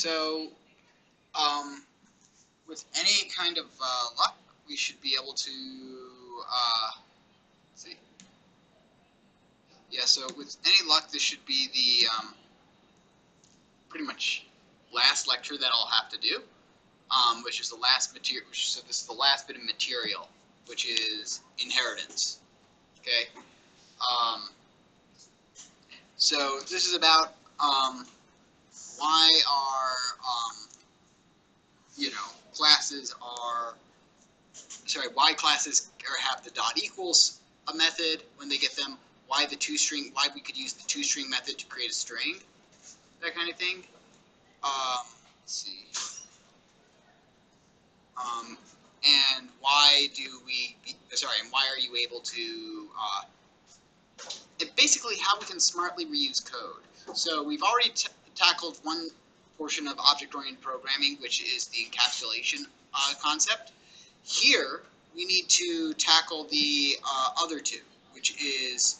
So, with any kind of luck, we should be able to, let's see. Yeah, so with any luck, this should be the pretty much last lecture that I'll have to do, which is the last material. So this is the last bit of material, which is inheritance. Okay. So this is about why our classes are why classes have the dot equals a method when they get them. Why we could use the toString method to create a string, that kind of thing. Let's see. And why and why are you able to, basically how we can smartly reuse code. So we've already tackled one portion of object-oriented programming, which is the encapsulation concept. Here, we need to tackle the other two, which is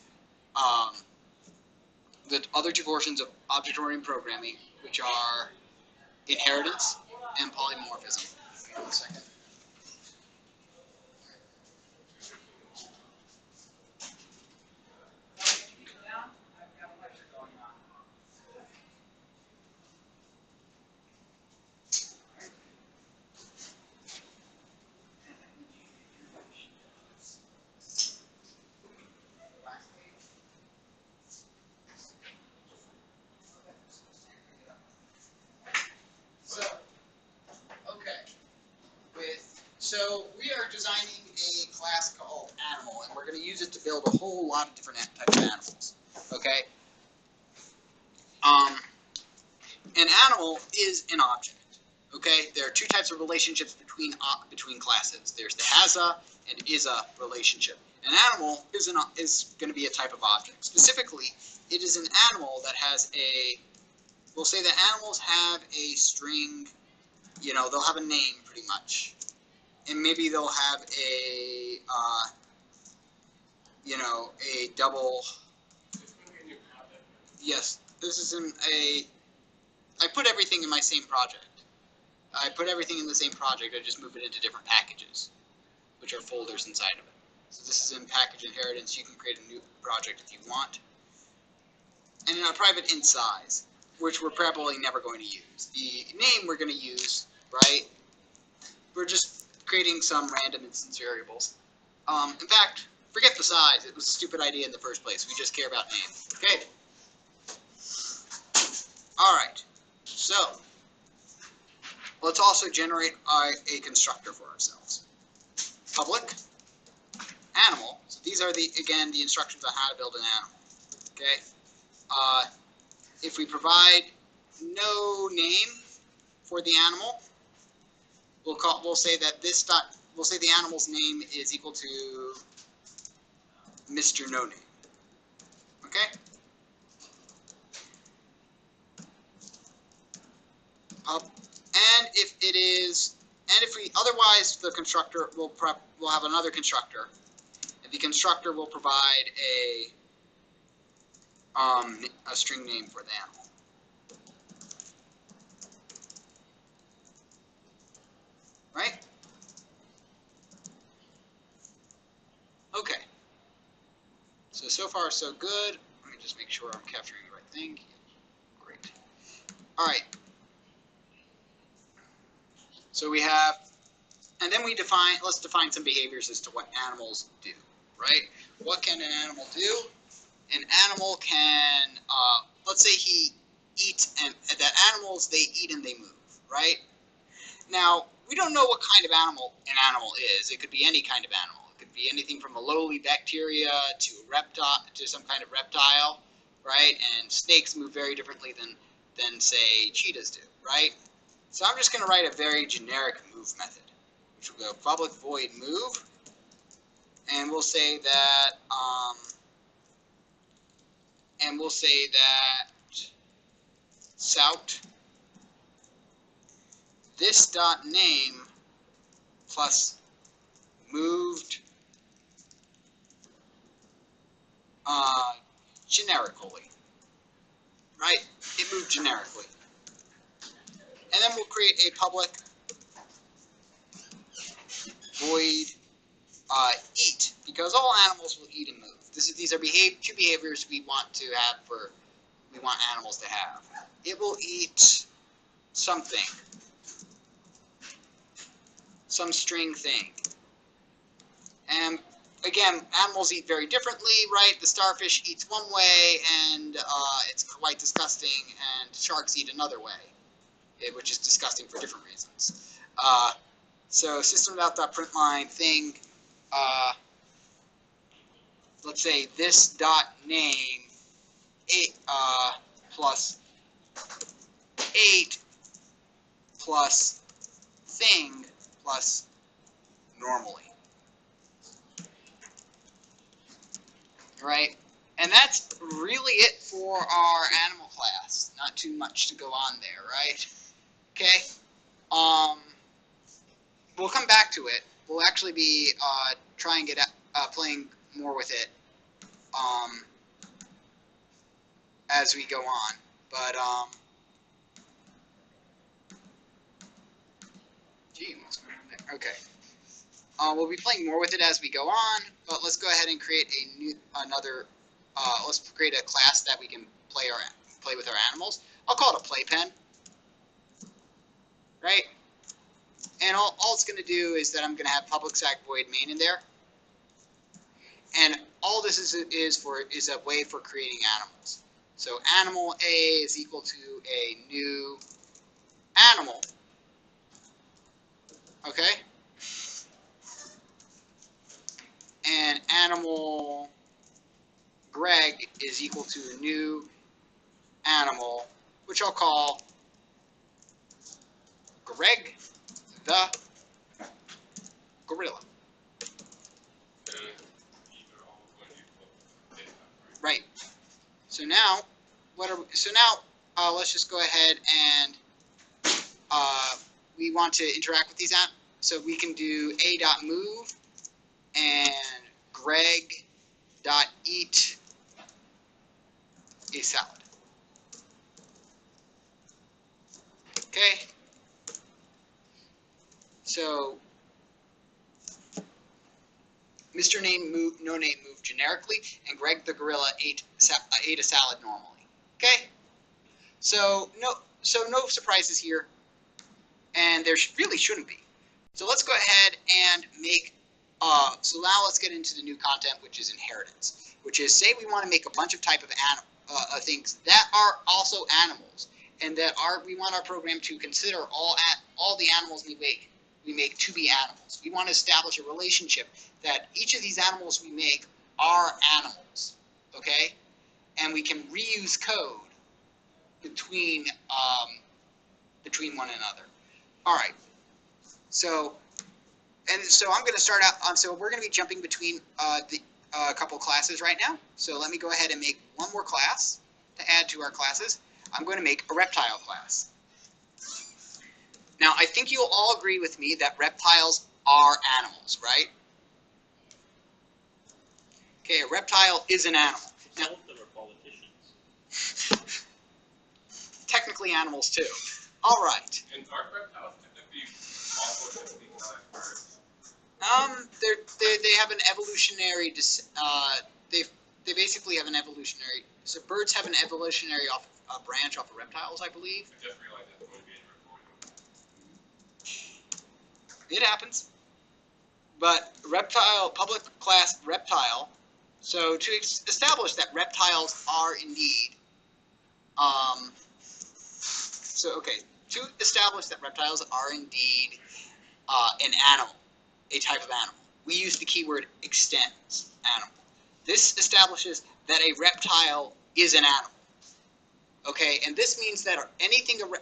the other two portions of object-oriented programming, which are inheritance and polymorphism. Hang on a second. So we are designing a class called animal, and we're going to use it to build a whole lot of different types of animals. Okay. An animal is an object. Okay. There are two types of relationships between classes. There's the has-a and is-a relationship. An animal is going to be a type of object. Specifically, it is an animal that has a. We'll say that animals have a string. They'll have a name pretty much. And maybe they'll have a, a double. Yes, this is I put everything in my same project. I put everything in the same project. I just move it into different packages, which are folders inside of it. So this is in package inheritance. You can create a new project if you want. And in a private int size, which we're probably never going to use. The name we're going to use, right? We're just creating some random instance variables. In fact, forget the size. It was a stupid idea in the first place. We just care about name. Okay. All right. So let's also generate a constructor for ourselves. Public animal. So these are the instructions on how to build an animal. Okay. If we provide no name for the animal, we'll say that the animal's name is equal to Mr. No Name. Okay? Otherwise the constructor will have another constructor, and the constructor will provide a string name for the animal. Right? Okay. So far so good. Let me just make sure I'm capturing the right thing. Great. All right. So we have, and then let's define some behaviors as to what animals do, right? What can an animal do? An animal can, let's say he eats, and that animals, they eat and they move, right? Now, we don't know what kind of animal an animal is. It could be any kind of animal. It could be anything from a lowly bacteria to a reptile, to some kind of reptile, right? And snakes move very differently than say cheetahs do, right? So I'm just going to write a very generic move method, which will go public void move, and we'll say that sout this dot name plus moved generically, right? It moved generically. And then we'll create a public void eat, because all animals will eat and move. These are two behaviors we want animals to have. It will eat something, some string thing. And again, animals eat very differently, right? The starfish eats one way, and it's quite disgusting, and sharks eat another way, which is disgusting for different reasons. So system.println thing, let's say this dot name 8 plus 8 plus thing plus normally. Right? And that's really it for our animal class. Not too much to go on there, right? Okay. We'll come back to it. We'll actually be trying it playing more with it as we go on. But gee, what's going on there? Okay. We'll be playing more with it as we go on, but let's go ahead and create let's create a class that we can play with our animals. I'll call it a playpen, right? And all it's going to do is that I'm going to have public static void main in there, and all this is a way for creating animals. So animal A is equal to a new animal, okay? And animal Greg is equal to a new animal, which I'll call Greg the gorilla. Right. So now, let's just go ahead and we want to interact with these so we can do a.move and Greg.eat a salad. Okay. So Mr. No Name moved generically, and Greg the gorilla ate a salad normally. Okay. So no surprises here, and there really shouldn't be. So let's go ahead and make. So now let's get into the new content, which is inheritance. Which is, say we want to make a bunch of type of things that are also animals, and that we want our program to consider all the animals we make to be animals. We want to establish a relationship that each of these animals we make are animals, okay? And we can reuse code between one another. All right. So I'm going to start out. So we're going to be jumping between a couple classes right now. So let me go ahead and make one more class to add to our classes. I'm going to make a reptile class. Now, I think you'll all agree with me that reptiles are animals, right? Okay, a reptile is an animal. Now, Most of them are politicians. Technically animals too. All right. And aren't reptiles technically also technically birds? They have an evolutionary. They basically have an evolutionary. So birds have an evolutionary branch off of reptiles, I believe. I just realized that's going to be in recording. It happens. But reptile, public class reptile. So to establish that reptiles are indeed. To establish that reptiles are indeed an animal, a type of animal, we use the keyword extends animal. This establishes that a reptile is an animal. Okay, and this means that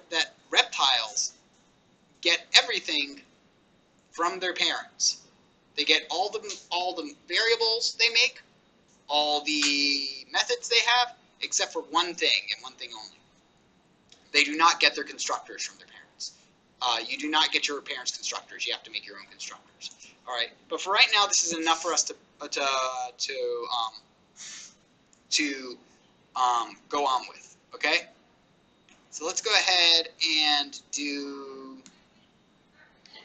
that reptiles get everything from their parents. They get all the variables they make, all the methods they have, except for one thing and one thing only. They do not get their constructors from their parents. You do not get your parents' constructors. You have to make your own constructors. All right, but for right now, this is enough for us to go on with. Okay. So let's go ahead and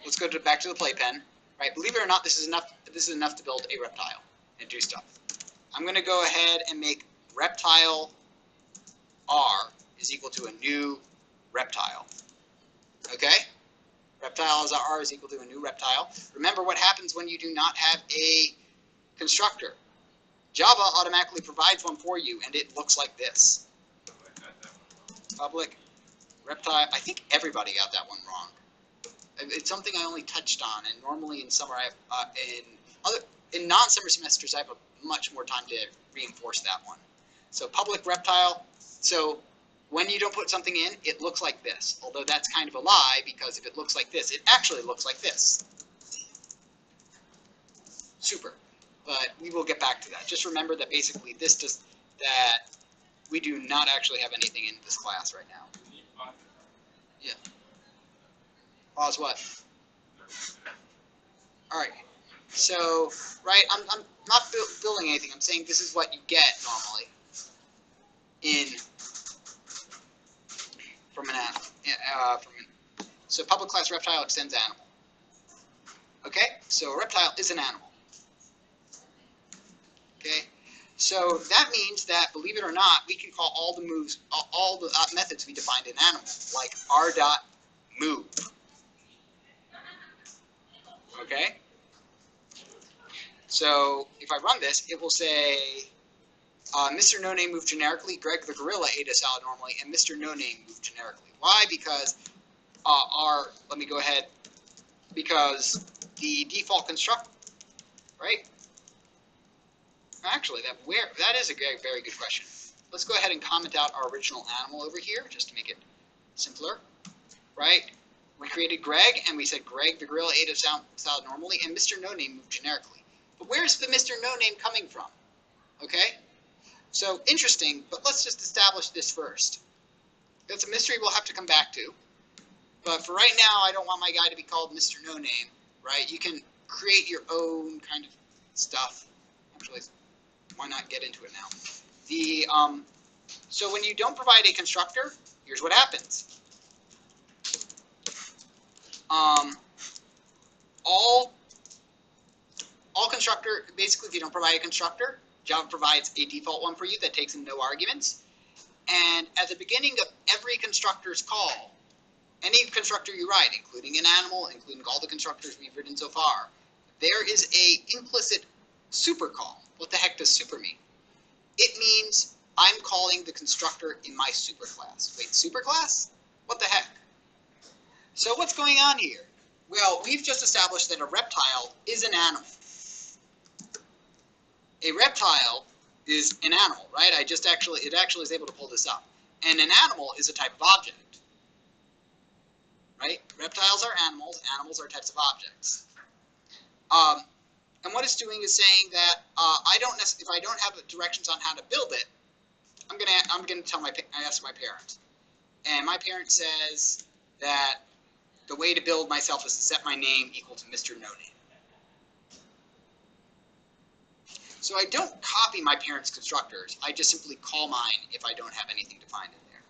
let's go back to the playpen. Right, believe it or not, this is enough to build a reptile and do stuff. I'm going to go ahead and make reptile R is equal to a new reptile. Okay? Reptile as R is equal to a new reptile. Remember what happens when you do not have a constructor. Java automatically provides one for you, and it looks like this. Public reptile. I think everybody got that one wrong. It's something I only touched on, and normally in summer I have in non-summer semesters I have a much more time to reinforce that one. So public reptile. So when you don't put something in, it looks like this. Although that's kind of a lie, because if it looks like this, it actually looks like this. Super. But we will get back to that. Just remember that basically that we do not actually have anything in this class right now. Yeah. Pause what? Alright. So, right, I'm not building anything. I'm saying this is what you get normally from an animal. So public class reptile extends animal. Okay? So a reptile is an animal. Okay? So that means that, believe it or not, we can call all the methods we defined in animal, like r.move. Okay? So if I run this, it will say, Mr. No Name moved generically, Greg the gorilla ate a salad normally, and Mr. No Name moved generically. Why? Because let me go ahead, because the default construct, right? Actually, that is a very, very good question. Let's go ahead and comment out our original animal over here, just to make it simpler, right? We created Greg, and we said Greg the gorilla ate a salad normally, and Mr. No Name moved generically. But where's the Mr. No Name coming from? Okay? So, interesting, but let's just establish this first. That's a mystery we'll have to come back to. But for right now, I don't want my guy to be called Mr. No Name, right? You can create your own kind of stuff. Actually, why not get into it now? So when you don't provide a constructor, here's what happens. All constructor, basically if you don't provide a constructor, Java provides a default one for you that takes in no arguments. And at the beginning of every constructor's call, any constructor you write, including an animal, including all the constructors we've written so far, there is a implicit super call. What the heck does super mean? It means I'm calling the constructor in my superclass. Wait, superclass? What the heck? So what's going on here? Well, we've just established that a reptile is an animal. A reptile is an animal, right? It actually is able to pull this up. And an animal is a type of object. Right? Reptiles are animals. Animals are types of objects. And what it's doing is saying that if I don't have directions on how to build it, I'm gonna ask my parent, and my parent says that the way to build myself is to set my name equal to Mr. No Name. So I don't copy my parents' constructors. I just simply call mine if I don't have anything defined in there.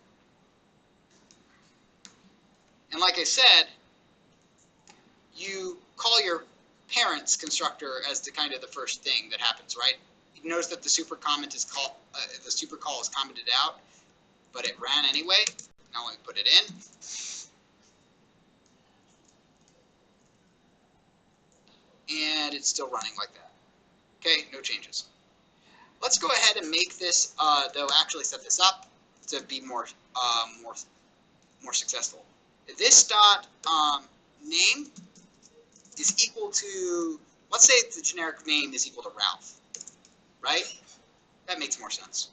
And like I said, you call your parents' constructor as the kind of the first thing that happens, right? You notice that the super comment is the super call is commented out, but it ran anyway. Now let me put it in. And it's still running like that. Okay, no changes. Let's go ahead and make this, though, actually set this up to be more successful. This dot name is equal to, let's say the generic name is equal to Ralph, right? That makes more sense.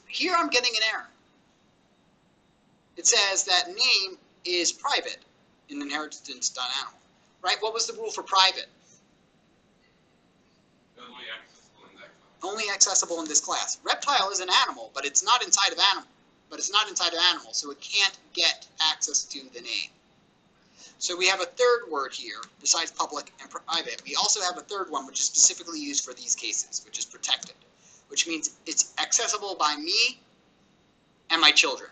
Here I'm getting an error. It says that name is private in inheritance.animal, right? What was the rule for private? Only accessible in this class. Reptile is an animal, but it's not inside of animal. So it can't get access to the name. So we have a third word here, besides public and private. We also have a third one, which is specifically used for these cases, which is protected, which means it's accessible by me and my children.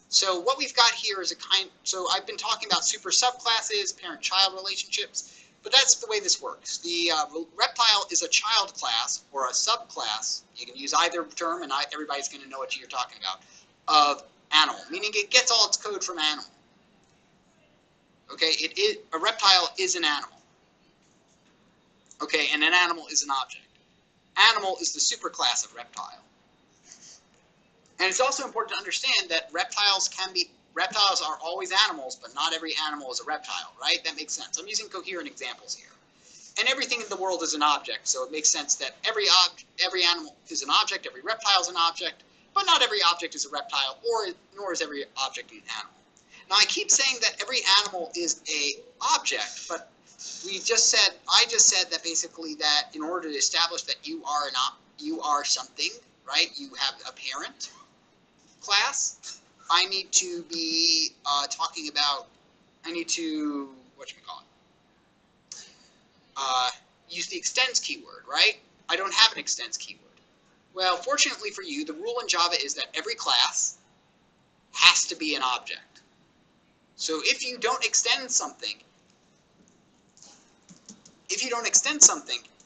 So what we've got here is so I've been talking about super subclasses, parent-child relationships, but that's the way this works. The reptile is a child class or a subclass, you can use either term and everybody's going to know what you're talking about, of animal, meaning it gets all its code from animal. Okay, a reptile is an animal. Okay, and an animal is an object. Animal is the superclass of reptile. And it's also important to understand that reptiles are always animals, but not every animal is a reptile, right? That makes sense. I'm using coherent examples here. And everything in the world is an object, so it makes sense that every animal is an object, every reptile is an object, but not every object is a reptile, nor is every object an animal. Now I keep saying that every animal is a object, but I just said that basically that in order to establish that you are something, right? You have a parent class. I need to be talking about. I need to use the extends keyword, right? I don't have an extends keyword. Well, fortunately for you, the rule in Java is that every class has to be an object. So if you don't extend something,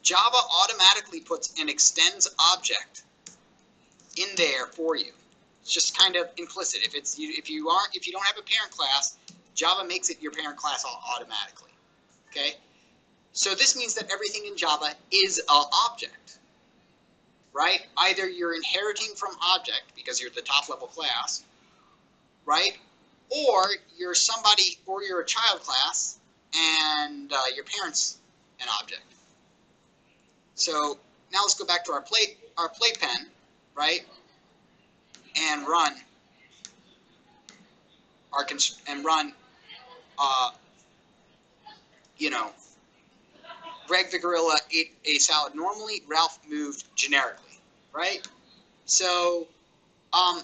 Java automatically puts an extends object in there for you. It's just kind of implicit. If you don't have a parent class, Java makes it your parent class automatically. Okay? So this means that everything in Java is an object. Right? Either you're inheriting from object because you're the top level class, right? Or you're a child class and your parent's an object. So now let's go back to our playpen, right? And run Greg the gorilla ate a salad normally. Ralph moved generically, right? So, now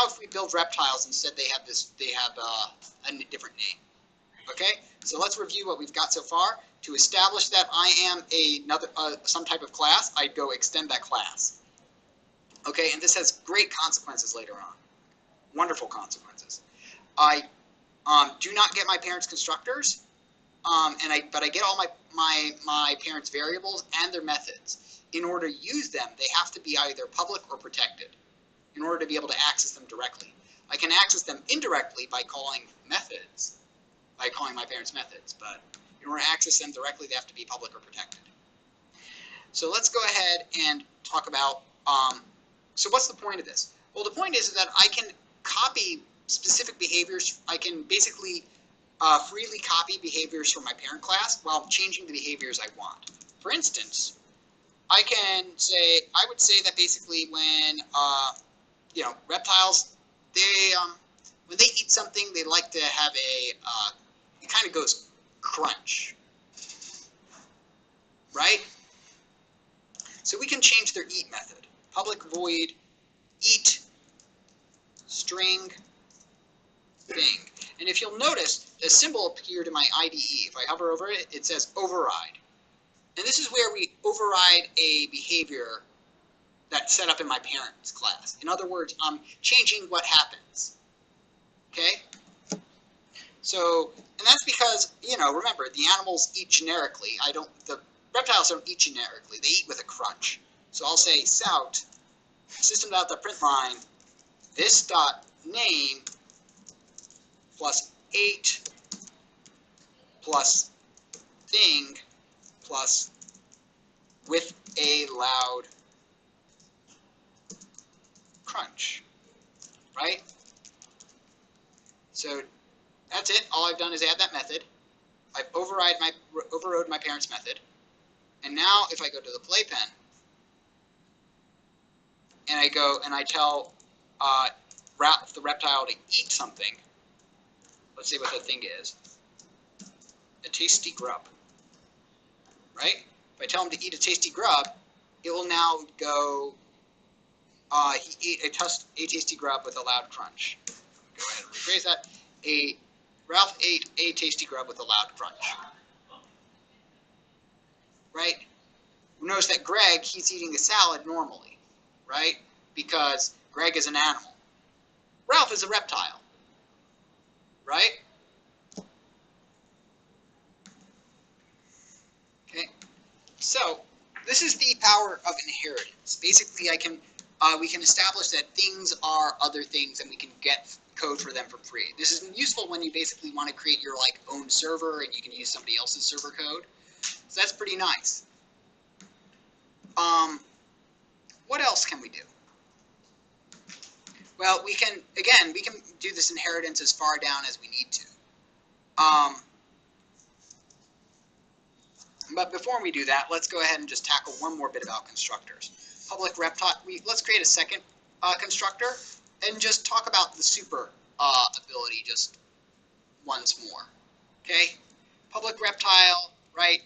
if we build reptiles instead, they have a different name. Okay, so let's review what we've got so far. To establish that I am some type of class, I'd go extend that class. Okay, and this has great consequences later on. Wonderful consequences. I do not get my parents' constructors, but I get all my parents' variables and their methods. In order to use them, they have to be either public or protected in order to be able to access them directly. I can access them indirectly by calling methods, by calling my parents' methods, but in order to access them directly, they have to be public or protected. So let's go ahead and talk about, so what's the point of this? Well, the point is that I can copy specific behaviors. I can basically freely copy behaviors from my parent class while changing the behaviors I want. For instance, I would say that basically when, reptiles, when they eat something, they like to have it kind of goes crunch, right? So we can change their eat method. Public void eat string thing. And if you'll notice, a symbol appeared in my IDE. If I hover over it, it says override. And this is where we override a behavior that's set up in my parent's class. In other words, I'm changing what happens. Okay? So, and that's because, remember, the animals eat generically. The reptiles don't eat generically. They eat with a crunch. So I'll say sout system.println this dot name plus 8 plus thing plus with a loud crunch, right? So that's it. All I've done is add that method. I've overrode my parent's method. And now if I go to the playpen and I go and I tell the reptile to eat something, let's see what the thing is. A tasty grub, right? If I tell him to eat a tasty grub, it will now go, he ate a tasty grub with a loud crunch. Go ahead and rephrase that. Ralph ate a tasty grub with a loud crunch. Right? Notice that Greg, he's eating a salad normally, right? Because Greg is an animal. Ralph is a reptile, right? Okay. So this is the power of inheritance. Basically, we can establish that things are other things, and we can get code for them for free. This is useful when you basically want to create your own server, and you can use somebody else's server code. So that's pretty nice. What else can we do? Well, we can do this inheritance as far down as we need to. But before we do that, let's go ahead and just tackle one more bit about constructors. Public reptile. Let's create a second constructor and just talk about the super ability just once more. Okay. Public reptile, right?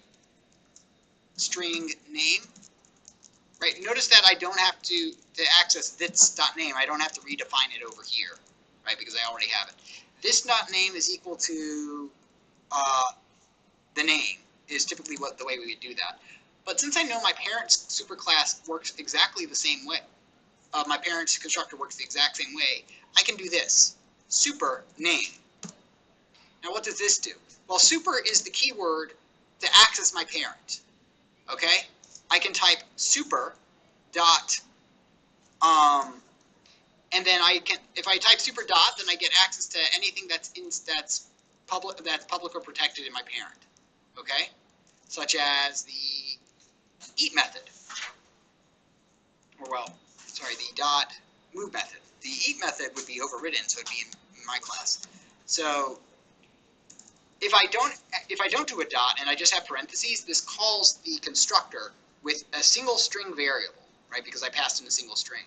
String name. Right. Notice that I don't have to access this.name. I don't have to redefine it over here, right? Because I already have it. This.name is equal to the name. Is typically the way we would do that. But since I know my parent's superclass works exactly the same way, my parent's constructor works the exact same way, I can do this. Super name. Now what does this do? Well, super is the keyword to access my parent. Okay? I can type super dot, and then if I type super dot, then I get access to anything that's public or protected in my parent. Okay? Such as the eat method, or the dot move method. The eat method would be overridden, so it'd be in my class. So if I don't do a dot and I just have parentheses, this calls the constructor with a single string variable, right? Because I passed in a single string.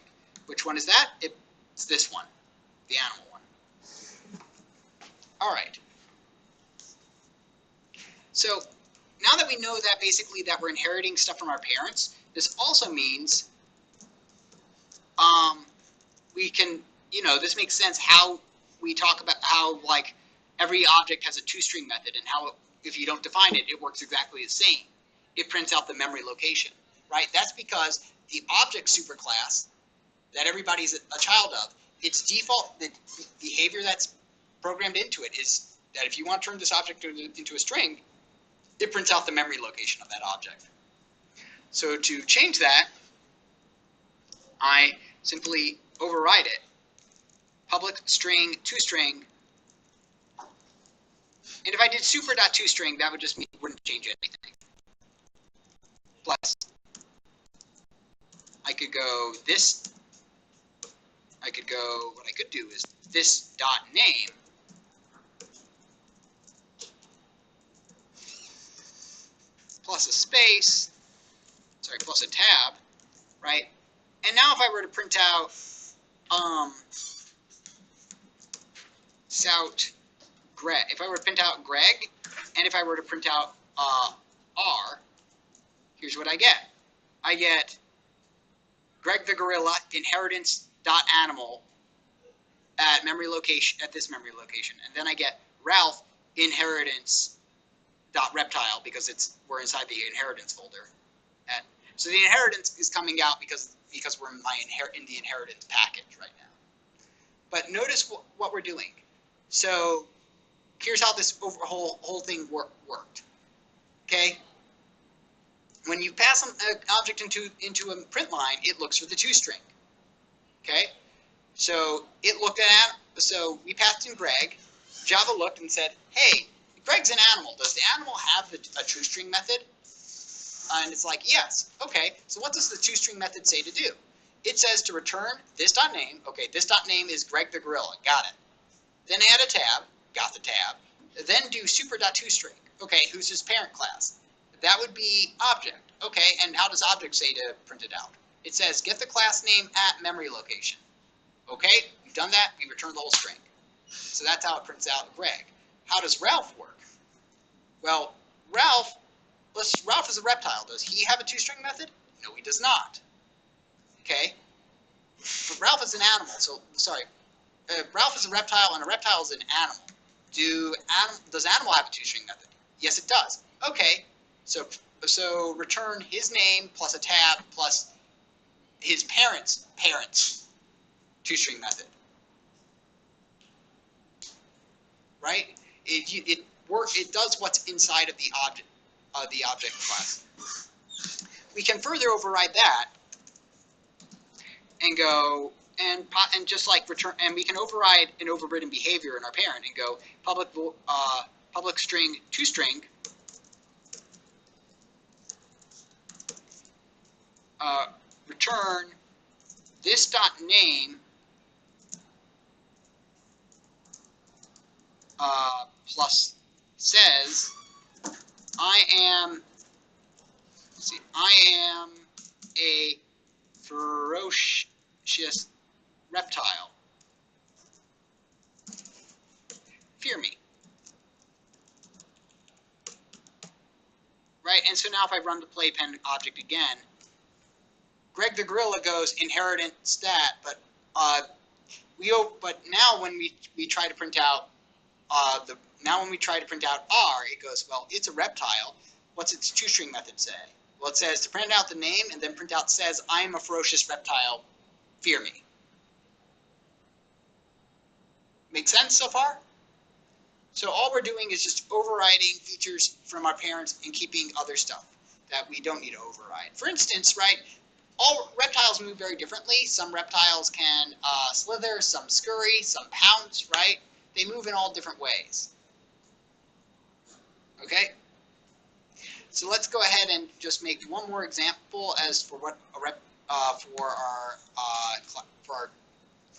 Which one is that? It's this one, the animal one. All right. So now that we know that basically that we're inheriting stuff from our parents, this also means we can, this makes sense how we talk about how every object has a toString method, and how if you don't define it, it works exactly the same. It prints out the memory location, right? That's because the object superclass that everybody's a child of, its default, the behavior that's programmed into it is that if you want to turn this object into a string, it prints out the memory location of that object. So to change that, I simply override it. Public string toString. And if I did super.toString, that would just mean it wouldn't change anything. Plus, what I could do is this.name plus a space, plus a tab, right? And now if I were to print out Greg, if I were to print out Greg, and if I were to print out R, here's what I get. I get Greg the gorilla inheritance.animal at this memory location, and then I get Ralph inheritance.reptile because we're inside the inheritance folder. So the inheritance is coming out because we're in the inheritance package right now. But notice what we're doing. So here's how this whole thing worked. Okay. When you pass an object into a print line, it looks for the toString. Okay. So so we passed in Greg. Java looked and said, hey, Greg's an animal. Does the animal have a toString method? And it's like, yes. Okay, so what does the toString method say to do? It says to return this.name. Okay, this.name is Greg the gorilla. Got it. Then add a tab. Got the tab. Then do super.toString. Okay, who's his parent class? That would be object. Okay, and how does object say to print it out? It says get the class name at memory location. Okay, we've done that. We return the whole string. So that's how it prints out Greg. How does Ralph work? Well, Ralph is a reptile. Does he have a toString method? No, he does not. Okay? But Ralph is an animal. Ralph is a reptile, and a reptile is an animal. Does animal have a toString method? Yes, it does. Okay. So so return his name plus a tab plus his parents' toString method. Right? It does what's inside of the object class. We can further override that and go and just like return, and we can override an overridden behavior in our parent and go public string toString return this dot name plus says I am a ferocious reptile. Fear me. Right? And so now if I run the playpen object again, Greg the gorilla goes inheritance stat, but now when we try to print out when we try to print out R, it goes, well, it's a reptile. What's its toString method say? Well, it says to print out the name and then print out says I am a ferocious reptile. Fear me. Make sense so far? So all we're doing is just overriding features from our parents and keeping other stuff that we don't need to override. For instance, right, all reptiles move very differently. Some reptiles can slither, some scurry, some pounce, right? They move in all different ways. Okay? So let's go ahead and just make one more example as for what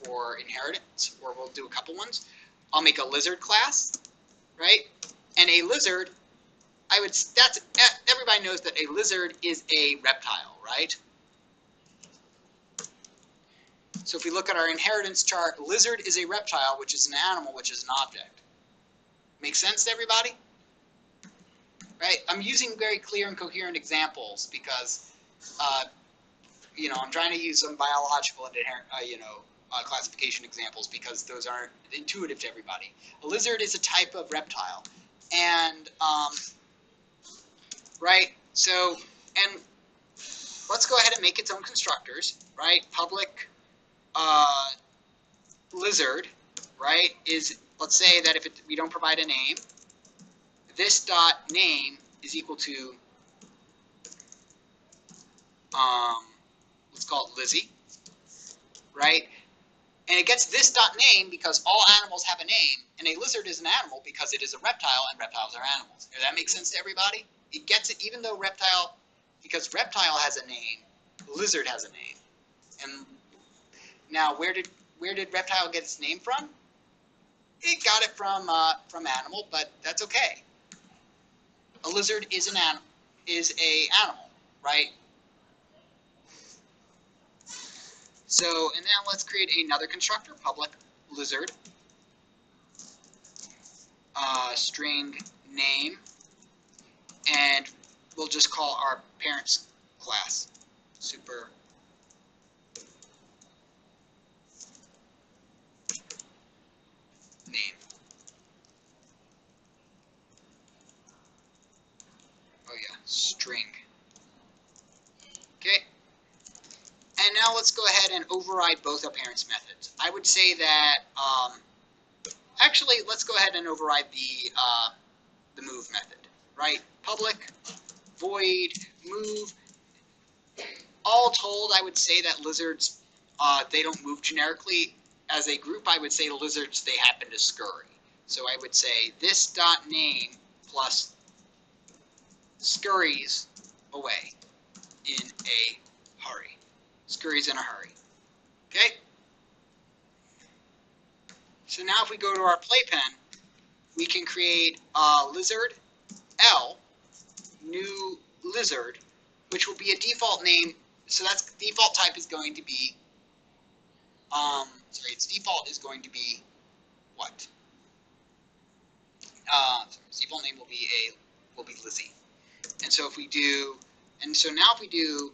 for inheritance, or we'll do a couple ones. I'll make a lizard class, right? And a lizard, everybody knows that a lizard is a reptile, right? So if we look at our inheritance chart, lizard is a reptile, which is an animal, which is an object. Make sense to everybody? Right? I'm using very clear and coherent examples because, I'm trying to use some biological and inherent, classification examples because those aren't intuitive to everybody. A lizard is a type of reptile, and right. So, and let's go ahead and make its own constructors. Right? Public lizard, right? Is, let's say that if we don't provide a name, this dot name is equal to let's call it Lizzie, right? And it gets this dot name because all animals have a name, and a lizard is an animal because it is a reptile, and reptiles are animals. Does that make sense to everybody? It gets it even though because reptile has a name, lizard has a name. And now where did reptile get its name from? It got it from animal, but that's okay. A lizard is an animal, right? So, and now let's create another constructor, public lizard, string name, and we'll just call our parents class super name. Oh yeah, string. Okay. And now let's go ahead and override both our parents' methods. I would say that, actually, let's go ahead and override the move method, right? Public void move. All told, I would say that lizards, they don't move generically. As a group, I would say lizards, they happen to scurry. So I would say this dot name plus scurries away in a hurry. Scurries in a hurry. Okay? So now if we go to our playpen, we can create a lizard L, new lizard, which will be a default name. So that's default type is going to be, its default is going to be what? Its default name will be Lizzie. And so if we do, so now if we do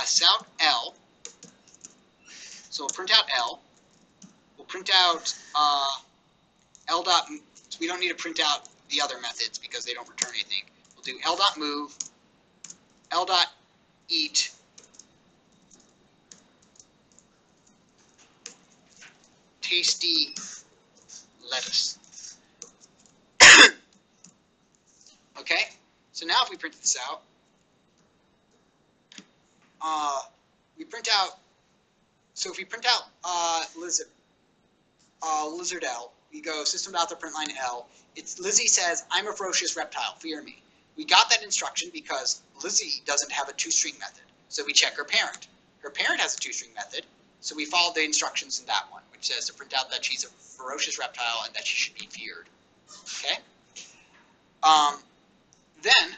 sout L, so we'll print out L. We'll print out L dot. So we don't need to print out the other methods because they don't return anything. We'll do L dot move L dot eat tasty lettuce. Okay, so now if we print this out, we print out, so if we print out lizard L, we go system.out.println L. Lizzie says, I'm a ferocious reptile, fear me. We got that instruction because Lizzie doesn't have a toString method, so we check her parent. Her parent has a toString method, so we follow the instructions in that one, which says to print out that she's a ferocious reptile and that she should be feared. Okay? Then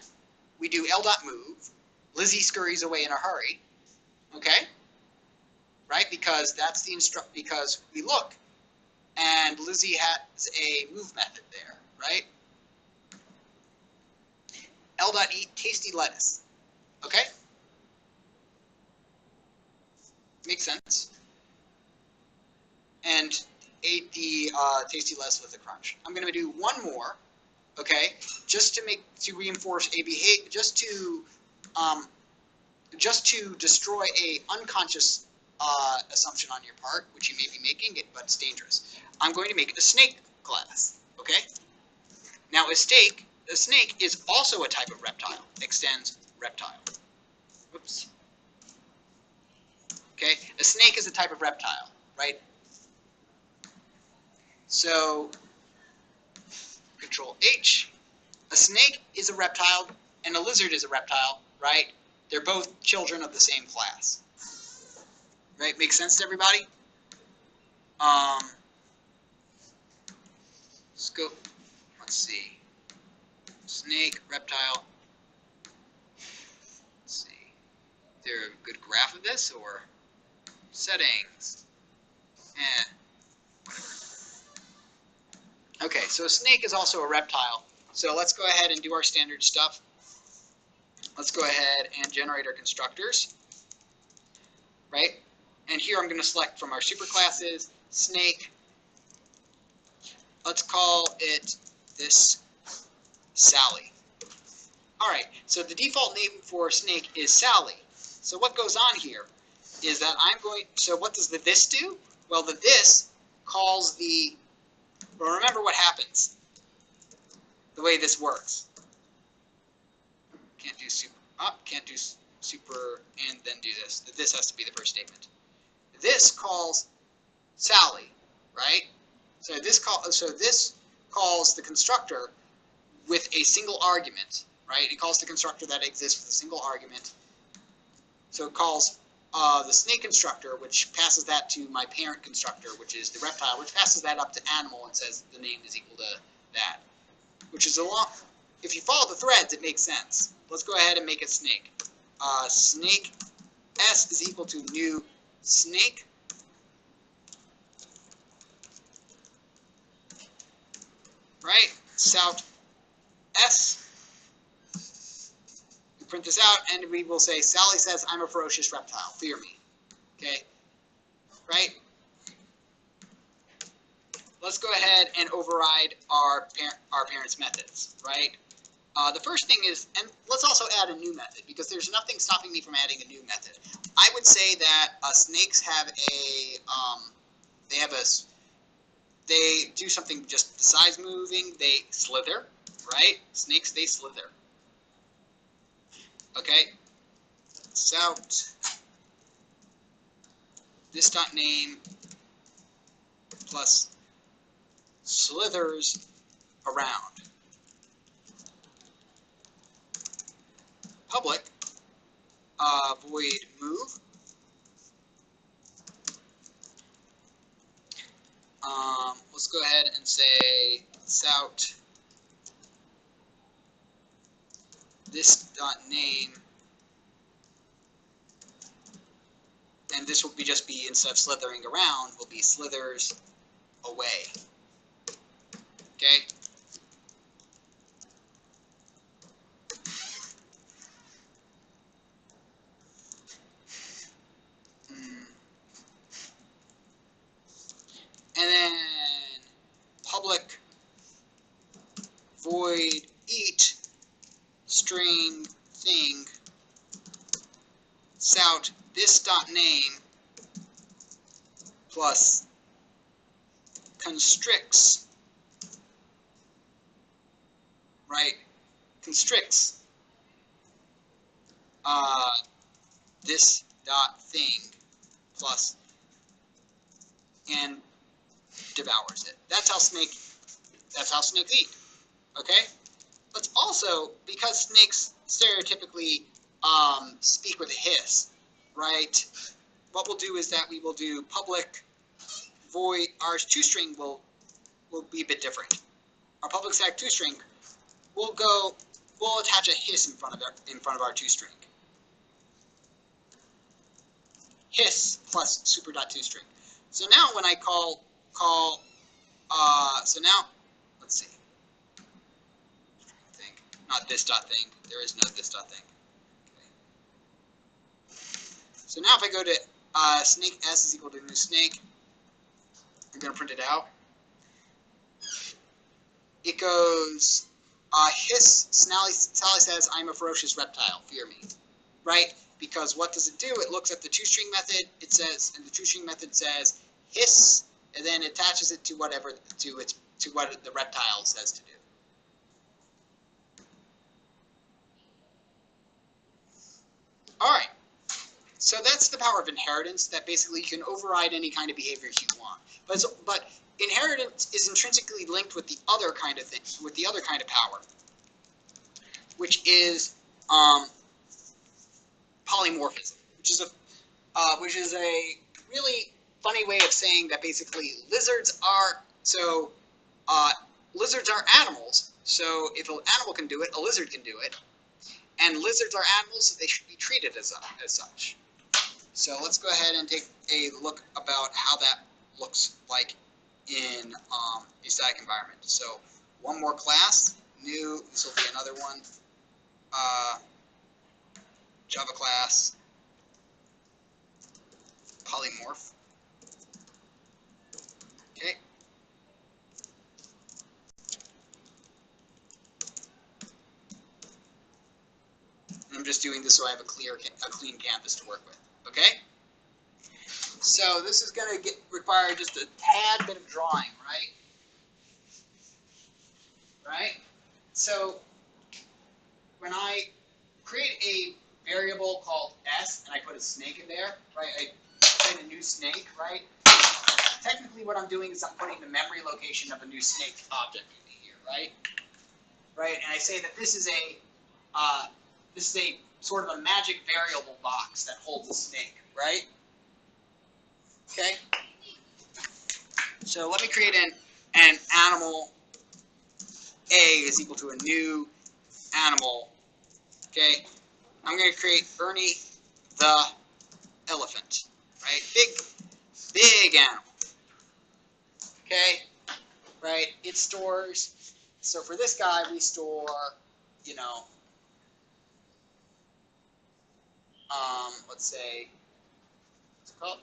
we do L.move. Lizzie scurries away in a hurry. Okay? Right? Because that's the because we look and Lizzie has a move method there, right? L.eat tasty lettuce. Okay? Makes sense. And ate the tasty lettuce with a crunch. I'm going to do one more, okay? Just to reinforce a behavior, just to destroy a unconscious assumption on your part, which you may be making it, but it's dangerous. I'm going to make a snake class, okay? Now a snake is also a type of reptile. Extends reptile. Oops. Okay, a snake is a type of reptile, right? So Control H. A snake is a reptile and a lizard is a reptile, right? They're both children of the same class. Right? Makes sense to everybody? Scope. Let's see. Snake, reptile. Let's see. Is there a good graph of this or settings? Whatever. Okay, so a snake is also a reptile. So let's go ahead and do our standard stuff. Let's go ahead and generate our constructors. Right? And here I'm going to select from our superclasses, snake. Let's call it this Sally. Alright, so the default name for snake is Sally. So what goes on here is that so what does the this do? Well, the this calls the, well, remember what happens, the way this works. Can't do super and then do this. The this has to be the first statement. This calls Sally, right? So this calls the constructor with a single argument, right? It calls the constructor that exists with a single argument. So it calls the snake constructor, which passes that to my parent constructor, which is the reptile, which passes that up to animal and says the name is equal to that. Which is if you follow the threads, it makes sense. Let's go ahead and make it snake. Snake S is equal to new snake. Right? Sout S. We print this out and we will say, Sally says, I'm a ferocious reptile. Fear me. Okay? Right? Let's go ahead and override our parents' methods. Right? The first thing is, and let's also add a new method, because there's nothing stopping me from adding a new method. I would say that snakes have they do something just besides moving. They slither, right? Snakes, they slither. Okay? Sout this dot name plus slithers around. Public void move. Let's go ahead and say sout this dot name, and this will just be, instead of slithering around, will be slithers away. Okay. And then public void eat string thing sout this dot name plus constricts, right? Constricts this dot thing plus and devours it. That's how snake eat. Okay? Let's also, because snakes stereotypically speak with a hiss, right? What we'll do is that we will do public void. Our toString will be a bit different. Our public static toString we'll attach a hiss in front of our toString. Hiss plus super.toString. So now when I call so now let's see. Think. Not this dot thing. There is no this dot thing. Okay. So now if I go to snake s is equal to new snake, I'm going to print it out. It goes, hiss, Sally says, I'm a ferocious reptile, fear me. Right? Because what does it do? It looks at the toString method, it says, and the toString method says hiss, and then it attaches it to whatever, to what the reptile says to do. Alright. So that's the power of inheritance, that basically you can override any kind of behavior you want. But inheritance is intrinsically linked with the other kind of thing, with the other kind of power, which is polymorphism, which is a really funny way of saying that basically lizards are animals. So if an animal can do it, a lizard can do it, and lizards are animals, so they should be treated as such. So let's go ahead and take a look about how that looks like in a static environment. So one more class, new, this will be another one, Java class, polymorph. Okay. I'm just doing this so I have a clean canvas to work with. Okay? So this is going to require just a tad bit of drawing, right? Right? So when I create a variable called s and I put a snake in there, right? I create a new snake, right? Technically what I'm doing is I'm putting the memory location of a new snake object in here, right? Right? And I say that this is a sort of a magic variable box that holds a snake, right? Okay? So let me create an animal. A is equal to a new animal. Okay? I'm going to create Ernie the elephant, right? Big animal. Okay? Right? It stores, so for this guy we store, you know, let's say, what's it called?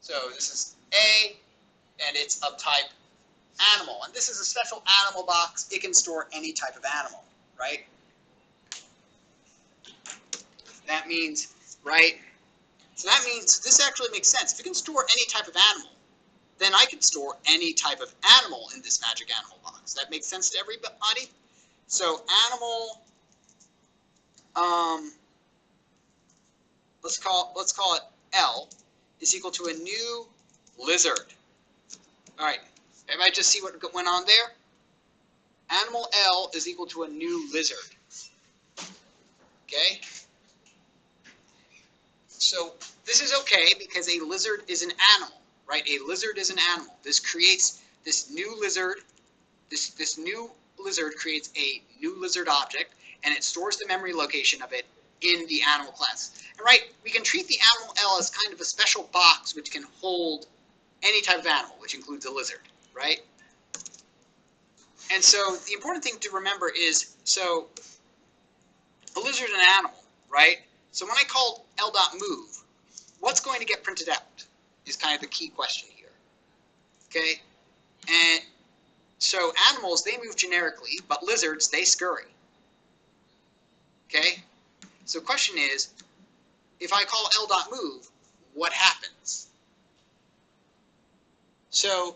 So this is A, and it's of type animal. And this is a special animal box. It can store any type of animal, right? That means, right? So that means this actually makes sense. If it can store any type of animal, then I can store any type of animal in this magic animal box. That makes sense to everybody? So animal, let's call it L is equal to a new lizard. All right, everybody just see what went on there? Animal L is equal to a new lizard. Okay? So this is okay because a lizard is an animal, right? A lizard is an animal. This creates this new lizard. This new lizard creates a new lizard object, and it stores the memory location of it in the animal class. And right, we can treat the animal L as kind of a special box which can hold any type of animal, which includes a lizard, right? And so the important thing to remember is, so a lizard is an animal, right? So when I call L.move, what's going to get printed out is kind of the key question here, okay? And so animals, they move generically, but lizards, they scurry, okay? So the question is if I call L.move, what happens? So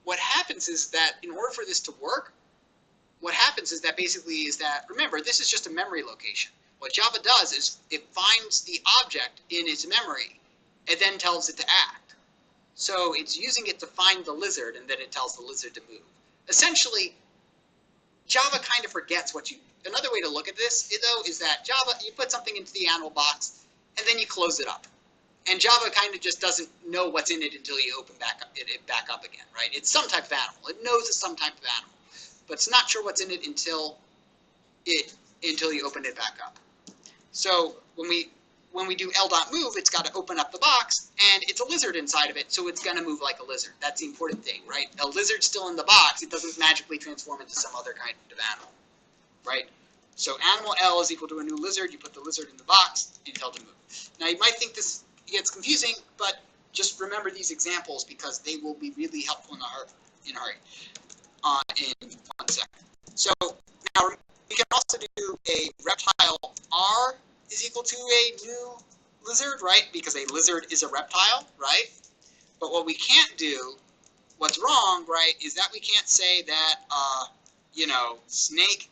what happens is that in order for this to work, what happens is that basically is that, remember, this is just a memory location. What Java does is it finds the object in its memory and then tells it to act. So it's using it to find the lizard, and then it tells the lizard to move. Essentially, Java kind of forgets what you... Another way to look at this, though, is that Java, you put something into the animal box, and then you close it up. And Java kind of just doesn't know what's in it until you open it back up again, right? It's some type of animal. It knows it's some type of animal, but it's not sure what's in it until you open it back up. So when we do L.move, it's got to open up the box, and it's a lizard inside of it, so it's going to move like a lizard. That's the important thing, right? A lizard's still in the box. It doesn't magically transform into some other kind of animal, right? So animal L is equal to a new lizard. You put the lizard in the box, and tell it to move. Now, you might think this gets confusing, but just remember these examples because they will be really helpful in a hurry. In 1 second. So now we can also do a reptile R is equal to a new lizard, right? Because a lizard is a reptile, right? But what we can't do, what's wrong, right, is that we can't say that, snake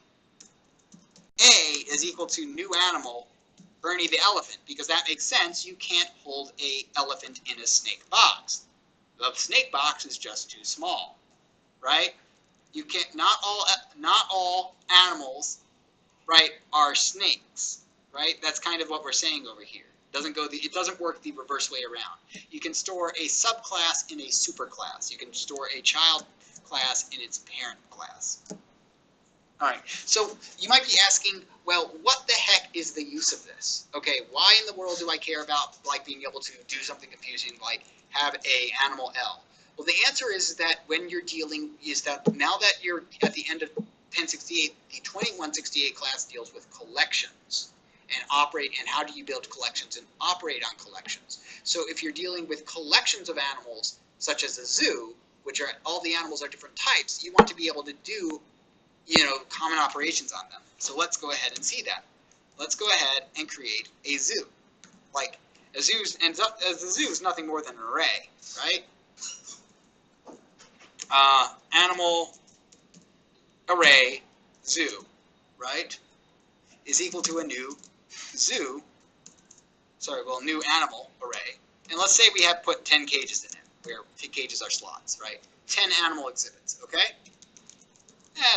A is equal to new animal Ernie the elephant, because that makes sense. You can't hold a elephant in a snake box. The snake box is just too small, right? You can't. Not all animals, right, are snakes, right? That's kind of what we're saying over here. It doesn't work the reverse way around. You can store a subclass in a superclass. You can store a child class in its parent class. All right, so you might be asking, well, what the heck is the use of this? Okay, why in the world do I care about like being able to do something confusing like have a animal L? Well, the answer is that when you're dealing is that now that you're at the end of 1068, the 2168 class deals with collections and how do you build collections and operate on collections. So if you're dealing with collections of animals, such as a zoo, which are all the animals are different types, you want to be able to do common operations on them. So let's go ahead and see that. Let's go ahead and create a zoo. Like a zoo is nothing more than an array, right? Animal array zoo, right, is equal to a new zoo. New animal array. And let's say we have put 10 cages in it, where cages are slots, right? 10 animal exhibits, okay?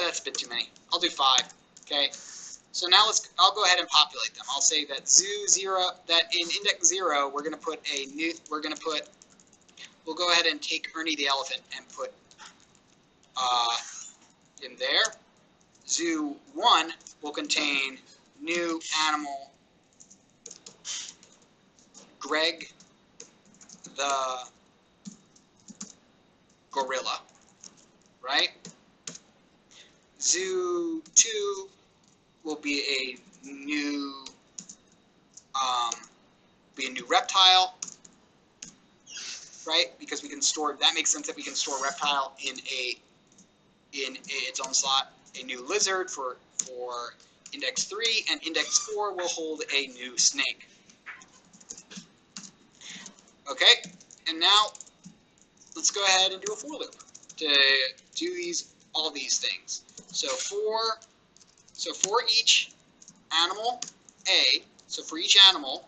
That's a bit too many. I'll do 5. Okay. So now I'll go ahead and populate them. I'll say that that in index 0, we'll go ahead and take Ernie the elephant and put in there. Zoo 1 will contain new animal Greg the gorilla, right? Zoo 2 will be a new reptile, right? Because we can store, that makes sense that we can store reptile in its own slot. A new lizard for index 3, and index 4 will hold a new snake. Okay, and now let's go ahead and do a for loop to do all these things. So for each animal A, for each animal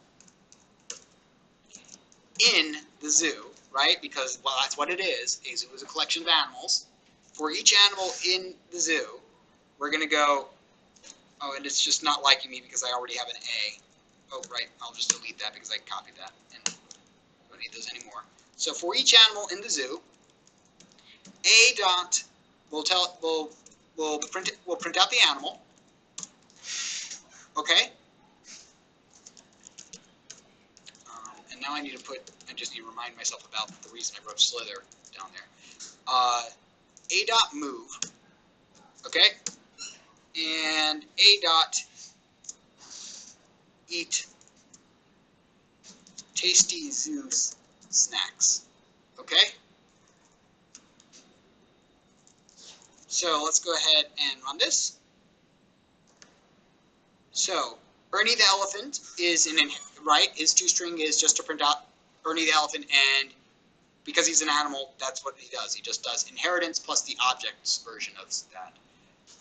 in the zoo, right? Because, well, that's what it is. A zoo is a collection of animals. For each animal in the zoo, we're going to go, oh, and it's just not liking me because I already have an A. Oh, right, I'll just delete that because I copied that and don't need those anymore. So for each animal in the zoo, A dot will print out the animal. Okay. And now I just need to remind myself about the reason I wrote slither down there. A dot move. Okay. And A dot eat tasty zoo snacks. Okay. So let's go ahead and run this. So Ernie the elephant is right? His toString is just to print out Ernie the elephant, and because he's an animal, that's what he does. He just does inheritance plus the objects version of that.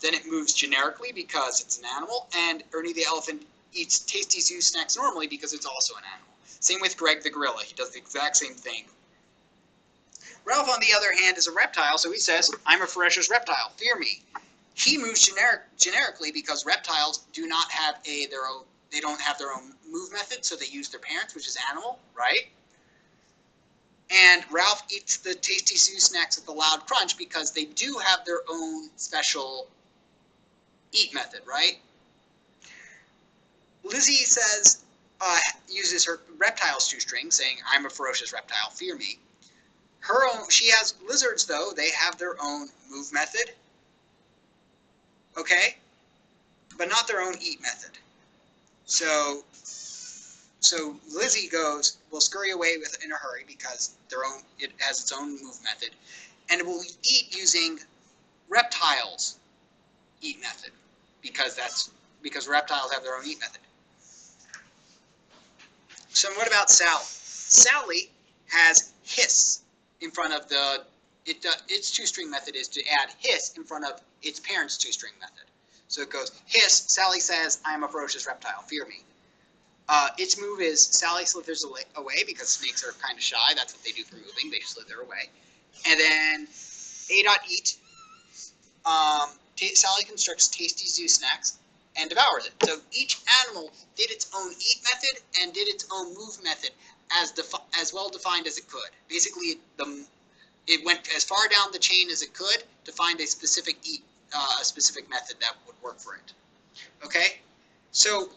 Then it moves generically because it's an animal, and Ernie the elephant eats tasty zoo snacks normally because it's also an animal. Same with Greg the gorilla. He does the exact same thing. Ralph, on the other hand, is a reptile, so he says, I'm a ferocious reptile, fear me. He moves generically because reptiles do not have they don't have their own move method, so they use their parents, which is animal, right? And Ralph eats the tasty zoo snacks with the loud crunch because they do have their own special eat method, right? Lizzie says, uses her reptile's toString, saying, I'm a ferocious reptile, fear me. She has lizards, though. They have their own move method, okay? But not their own eat method. So Lizzie will scurry away in a hurry because it has its own move method, and it will eat using reptiles' eat method because reptiles have their own eat method. So what about Sally? Sally has hiss in front of its toString method is to add hiss in front of its parent's toString method. So it goes hiss. Sally says, "I am a ferocious reptile. Fear me." Its move is Sally slithers away because snakes are kind of shy. That's what they do for moving. They slither away. And then A.eat. Sally constructs tasty zoo snacks and devours it. So each animal did its own eat method and did its own move method as well defined as it could. Basically, it went as far down the chain as it could to find a specific method that would work for it. Okay, so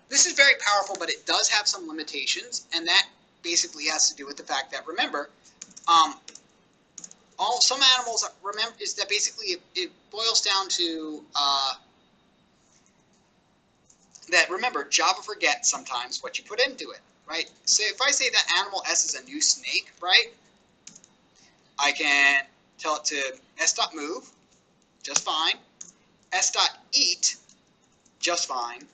this is very powerful, but it does have some limitations, and that basically has to do with the fact that, remember, some animals is that basically it boils down to that, remember, Java forgets sometimes what you put into it, right? So if I say that animal S is a new snake, right, I can tell it to s.move, just fine, s.eat, just fine,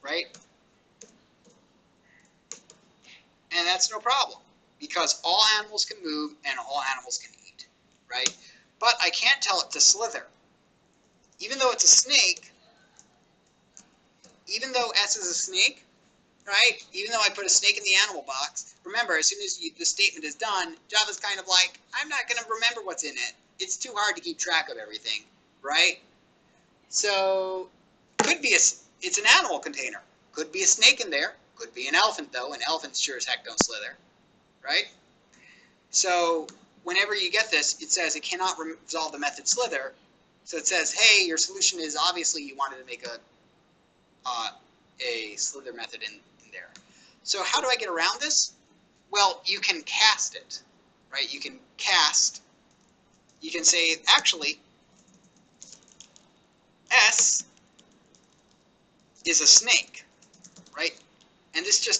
right? And that's no problem, because all animals can move and all animals can eat, right? But I can't tell it to slither. Even though it's a snake, even though S is a snake, right? Even though I put a snake in the animal box, remember, as soon as the statement is done, Java's kind of like, I'm not going to remember what's in it. It's too hard to keep track of everything, right? So, it's an animal container. Could be a snake in there. Could be an elephant, though, and elephants sure as heck don't slither, right? So, whenever you get this, it says it cannot resolve the method slither. So it says, hey, your solution is obviously you wanted to make a slither method in there. So how do I get around this? Well, you can cast it, right? You can say, actually, S is a snake, right? And this is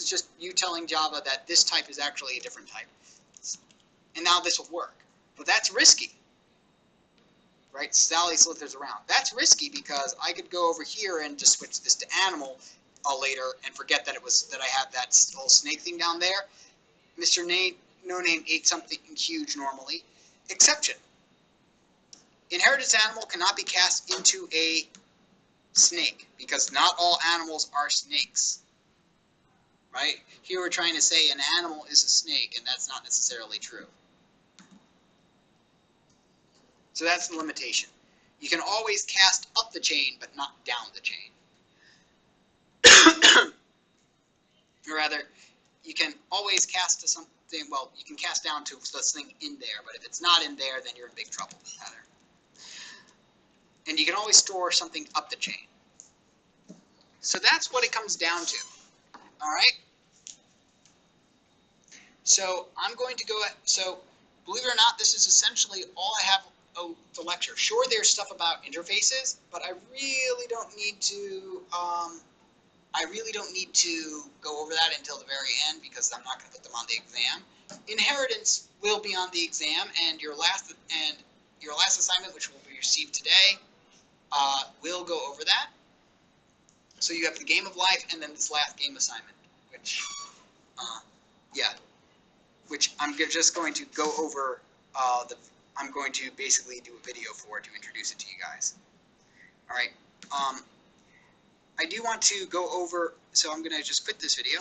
just you telling Java that this type is actually a different type. And now this will work. But that's risky, right? Sally slithers around. That's risky because I could go over here and just switch this to animal later and forget that I had that whole snake thing down there. Mr. No Name ate something huge normally. Exception. Inheritance animal cannot be cast into a snake because not all animals are snakes, right? Here we're trying to say an animal is a snake, and that's not necessarily true. So that's the limitation. You can always cast up the chain, but not down the chain. Or rather, you can always cast to something, well, you can cast down to this thing in there, but if it's not in there, then you're in big trouble, rather. And you can always store something up the chain. So that's what it comes down to. All right? So I'm going to go, so believe it or not, this is essentially all I have the lecture. Sure, there's stuff about interfaces, but I really don't need to go over that until the very end because I'm not going to put them on the exam. inheritance will be on the exam, and your last assignment, which will be received today, will go over that. So you have the game of life, and then this last game assignment, which, which I'm just going to go over. I'm going to basically do a video for to introduce it to you guys. All right. I do want to go over, so I'm going to just quit this video.